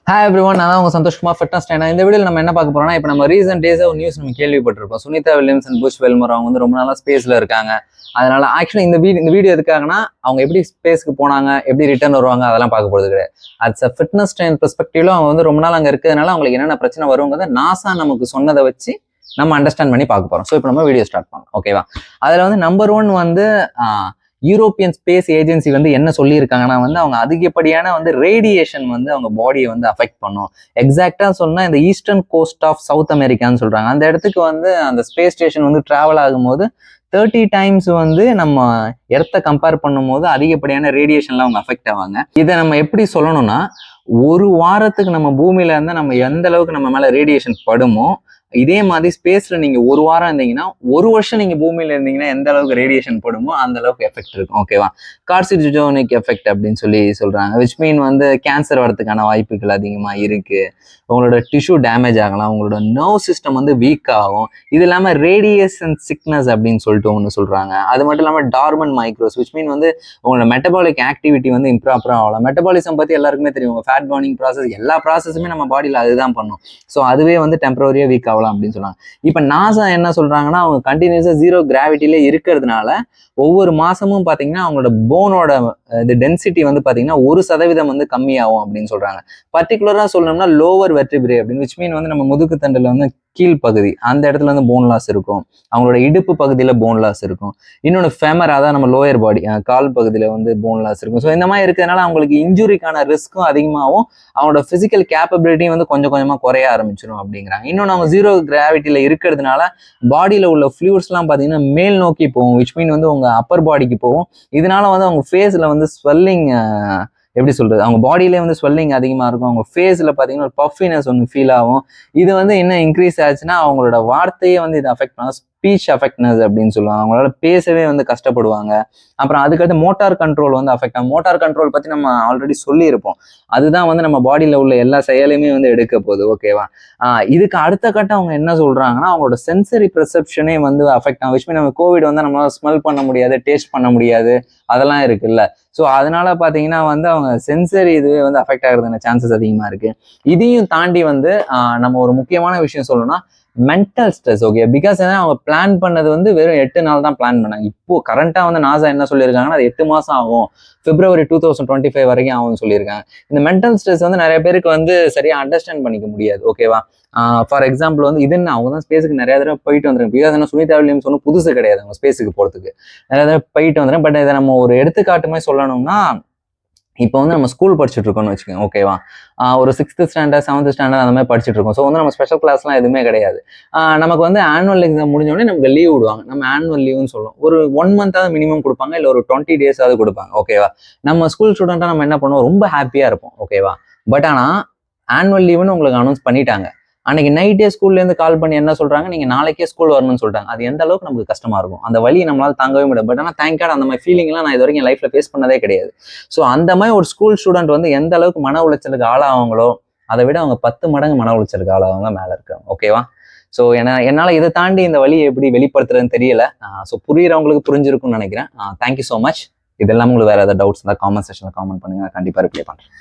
Hi everyone, நான் தான் உங்க சந்தோஷ்குமார் ஃபிட்னஸ் ட்ரெயினர். இந்த வீடியோவில் நம்ம என்ன பார்க்க போறோம்னா, இப்போ நம்ம ரீசெண்ட் டேஸாக ஒரு நியூஸ் நம்ம கேள்விப்பட்டிருப்போம். சுனிதா வில்லியம்ஸ் அண்ட் புஷ் வெல்மர் அவங்க வந்து ரொம்ப நாளாக ஸ்பேஸில் இருக்காங்க. அதனால ஆக்சுவலி இந்த வீடியோ எதுக்காகனா, அவங்க எப்படி ஸ்பேஸ்க்கு போனாங்க, எப்படி ரிட்டர்ன் வருவாங்க, அதெல்லாம் பார்க்க போகிறது கிடையாது. அட்ஸ் அ ஃபிட்னஸ் ட்ரெயின் பெர்ஸ்பெக்டிவ்ல அவங்க வந்து ரொம்ப நாள் அங்கே இருக்கிறதுனால அவங்களுக்கு என்னென்ன பிரச்சனை வருங்கிறத நாசா நமக்கு சொன்னதை வச்சு நம்ம அண்டர்ஸ்டாண்ட் பண்ணி பார்க்க போறோம். ஸோ இப்போ நம்ம வீடியோ ஸ்டார்ட் பண்ணலாம், ஓகேவா? அதில் வந்து நம்பர் 1 வந்து யூரோப்பியன் ஸ்பேஸ் ஏஜென்சி வந்து என்ன சொல்லியிருக்காங்கன்னா வந்து அவங்க அதிகப்படியான வந்து ரேடியேஷன் வந்து அவங்க பாடியை வந்து அஃபெக்ட் பண்ணும். எக்ஸாக்டா சொன்னா இந்த ஈஸ்டர்ன் கோஸ்ட் ஆஃப் சவுத் அமெரிக்கான்னு சொல்றாங்க. அந்த இடத்துக்கு வந்து அந்த ஸ்பேஸ் ஸ்டேஷன் வந்து டிராவல் ஆகும்போது 30 டைம்ஸ் வந்து நம்ம எர்த்தை கம்பேர் பண்ணும்போது அதிகப்படியான ரேடியேஷன்ல அவங்க அஃபெக்ட் ஆவாங்க. இதை நம்ம எப்படி சொல்லணும்னா, ஒரு வாரத்துக்கு நம்ம பூமியில இருந்து நம்ம எந்த அளவுக்கு நம்ம மேல ரேடியேஷன் படுமோ, இதே மாதிரி ஸ்பேஸ்ல நீங்க ஒரு வாரம் இருந்தீங்கன்னா, ஒரு வருஷம் நீங்க பூமியில இருந்தீங்கன்னா எந்த அளவுக்கு ரேடியேஷன் படுமோ அந்த அளவுக்கு எஃபெக்ட் இருக்கும், ஓகேவா? கார்சினோஜெனிக் எஃபெக்ட் அப்படின்னு சொல்றாங்க. விச் மீன் வந்து கேன்சர் வரதுக்கான வாய்ப்புகள் அதிகமா இருக்கு. உங்களோட டிஷ்யூ டேமேஜ் ஆகலாம், உங்களோட நர்வ் சிஸ்டம் வந்து வீக் ஆகும். இது இல்லாம ரேடியேஷன் சிக்னஸ் அப்படின்னு சொல்லிட்டு ஒன்று சொல்றாங்க. அது மட்டும் இல்லாம டார்மன் மைக்ரோஸ், விச் மீன் வந்து உங்களோட மெட்டபாலிக் ஆக்டிவிட்டி வந்து இம்ப்ராப்பரா ஆகலாம். மெட்டபாலிசம் பத்தி எல்லாருக்குமே தெரியும். ஃபேட் பர்னிங் ப்ராசஸ், எல்லா ப்ராசஸுமே நம்ம பாடியில் அதுதான் பண்ணும். ஸோ அதுவே வந்து டெம்பரரியா வீக் ஆகலாம் அப்படின்னு சொல்றாங்க. இப்ப நாசா என்ன சொல்றாங்கன்னா, அவங்க கண்டினியூஸா 0 கிராவிட்டில இருக்கிறதுனால ஒவ்வொரு மாசமும் பாத்தீங்கன்னா அவங்களோட போனோட இது டென்சிட்டி வந்து பாத்தீங்கன்னா 1% வந்து கம்மியாகும் அப்படின்னு சொல்றாங்க. பர்டிகுலரா சொல்லணும்னா லோவர் வெர்டிபிரே அப்படின்னு, விச் மீன் வந்து நம்ம முதுகு தண்டுல வந்து கீழ்ப்பகுதி அந்த இடத்துல வந்து போன் லாஸ் இருக்கும். அவங்களோட இடுப்பு பகுதியில போன் லாஸ் இருக்கும். இன்னொன்று ஃபெமர், அதான் நம்ம லோயர் பாடி கால் பகுதியில வந்து போன் லாஸ் இருக்கும். ஸோ இந்த மாதிரி இருக்கிறதுனால அவங்களுக்கு இன்ஜுரிக்கான ரிஸ்க்கும் அதிகமாகவும் அவங்களோட பிசிக்கல் கேப்பபிலிட்டியும் வந்து கொஞ்சம் கொஞ்சமா குறைய ஆரம்பிச்சிடும் அப்படிங்கிறாங்க. இன்னொன்று அவங்க 0 கிராவிட்டியில இருக்கிறதுனால பாடியில உள்ள ஃப்ளூயிட்ஸ்லாம் பார்த்தீங்கன்னா மேல் நோக்கி போகும், விச் மீன் வந்து உங்க அப்பர் பாடிக்கு போகும். இதனால வந்து அவங்க ஃபேஸ்ல வந்து ஸ்வெல்லிங், எப்படி சொல்றது, அவங்க பாடியிலே வந்து ஸ்வெல்லிங் அதிகமாக இருக்கும். அவங்க ஃபேஸில் பார்த்தீங்கன்னா ஒரு பஃபினஸ் ஒன்று ஃபீல் ஆகும். இது வந்து இன்னும் இன்க்ரீஸ் ஆச்சுன்னா அவங்களோட வார்த்தையே வந்து இது அஃபெக்ட் பண்ணும். ஸ்பீச் அஃபெக்ட்னஸ் அப்படின்னு சொல்லுவாங்க. அவங்களால பேசவே வந்து கஷ்டப்படுவாங்க. அப்புறம் அதுக்கடுத்து மோட்டார் கண்ட்ரோல் வந்து அஃபெக்ட் ஆகும். மோட்டார் கண்ட்ரோல் பற்றி நம்ம ஆல்ரெடி சொல்லியிருப்போம். அதுதான் வந்து நம்ம பாடியில் உள்ள எல்லா செயலையுமே வந்து எடுக்க போகுது, ஓகேவா? இதுக்கு அடுத்த கட்டம் அவங்க என்ன சொல்றாங்கன்னா, அவங்களோட சென்சரி பெர்செப்ஷனே வந்து அஃபெக்ட் ஆகும். விஷயம் நம்ம கோவிட் வந்து நம்மளால ஸ்மெல் பண்ண முடியாது, டேஸ்ட் பண்ண முடியாது, அதெல்லாம் இருக்குல்ல. ஸோ அதனால பார்த்தீங்கன்னா வந்து அவங்க சென்சரி இதுவே வந்து அஃபெக்ட் ஆகிறதுக்கான சான்சஸ் அதிகமாக இருக்கு. இதையும் தாண்டி வந்து நம்ம ஒரு முக்கியமான விஷயம் சொல்லணும்னா மென்டல் ஸ்ட்ரெஸ், ஓகே? பிகாஸ் அவங்க பிளான் பண்ணது வந்து வெறும் 8 நாள் தான் பிளான் பண்ணாங்க. இப்போ கரண்டா வந்து நாசா என்ன சொல்லியிருக்காங்கன்னா, அது 8 மாசம் ஆகும், பிப்ரவரி 2025 வரைக்கும் ஆகும்னு சொல்லியிருக்காங்க. இந்த மென்டல் ஸ்ட்ரெஸ் வந்து நிறைய பேருக்கு வந்து சரியா அண்டர்ஸ்டாண்ட் பண்ணிக்க முடியாது, ஓகேவா? ஃபார் எக்ஸாம்பிள் வந்து இது என்ன, அவங்க தான் ஸ்பேஸுக்கு நிறைய தடவை போயிட்டு வந்துருங்க. பிகாஸ் என்ன சுனிதா வில்லியம்ஸ் ஒன்றும் புதுசு கிடையாது அவங்க ஸ்பேஸுக்கு போகிறதுக்கு, நிறைய தடவை போயிட்டு வந்துடுறேன். பட் இதை நம்ம ஒரு எடுத்துக்காட்டு மாதிரி சொல்லணும்னா, இப்போ வந்து நம்ம ஸ்கூல் படிச்சுட்டு இருக்கோம்னு வச்சுக்கோங்க, ஓகேவா? ஒரு 6th ஸ்டாண்டர்ட் 7th ஸ்டாண்டர்ட் அந்த மாதிரி படிச்சுட்டு இருக்கோம். ஸோ வந்து நம்ம ஸ்பெஷல் கிளாஸ்லாம் எதுவுமே கிடையாது. நமக்கு வந்து ஆனுவல் எக்ஸாம் முடிஞ்சோடனே நமக்கு லீவ் விடுவாங்க. நம்ம ஆனுவல் லீவ்னு சொல்லுவோம். ஒரு 1 மந்த்தாவது மினிமம் கொடுப்பாங்க, இல்லை ஒரு 20 டேஸாவது கொடுப்பாங்க, ஓகேவா? நம்ம ஸ்கூல் ஸ்டூடெண்ட்டாக நம்ம என்ன பண்ணுவோம், ரொம்ப ஹாப்பியாக இருப்போம், ஓகேவா? பட் ஆனால் ஆனுவல் லீவுன்னு உங்களுக்கு அனௌன்ஸ் பண்ணிட்டாங்க. அன்னைக்கு நைட்டே ஸ்கூல்லேருந்து கால் பண்ணி என்ன சொல்றாங்க, நீங்க நாளைக்கே ஸ்கூல் வரணும்னு சொல்லிட்டாங்க. அது எந்த அளவுக்கு நமக்கு கஷ்டமா இருக்கும், அந்த வலி நம்மளால தாங்கவே முடியாது. பட் ஆனால் தேங்க் காட் அந்த மாதிரி ஃபீலிங்லாம் நான் இது வரைக்கும் என் லைஃப்ல ஃபேஸ் பண்ணதே கிடையாது. ஸோ அந்த மாதிரி ஒரு ஸ்கூல் ஸ்டூடெண்ட் வந்து எந்த அளவுக்கு மன உளைச்சலுக்கு ஆளாவாங்களோ அதை விட அவங்க 10 மடங்கு மன உளைச்சலுக்கு ஆளாவங்க மேல இருக்காங்க, ஓகேவா? ஸோ என்னால் இதை தாண்டி இந்த வழியை எப்படி வெளிப்படுத்துறதுன்னு தெரியல. ஸோ புரியுறவங்களுக்கு புரிஞ்சிருக்கும்னு நினைக்கிறேன். Thank you so much. இது எல்லாமே உங்களுக்கு வேற ஏதாவது டவுட்ஸ் இருந்தால் காமெண்ட் செக்ஷனில் காமெண்ட் பண்ணுங்க, கண்டிப்பாக ரிப்ளை பண்ணுறேன்.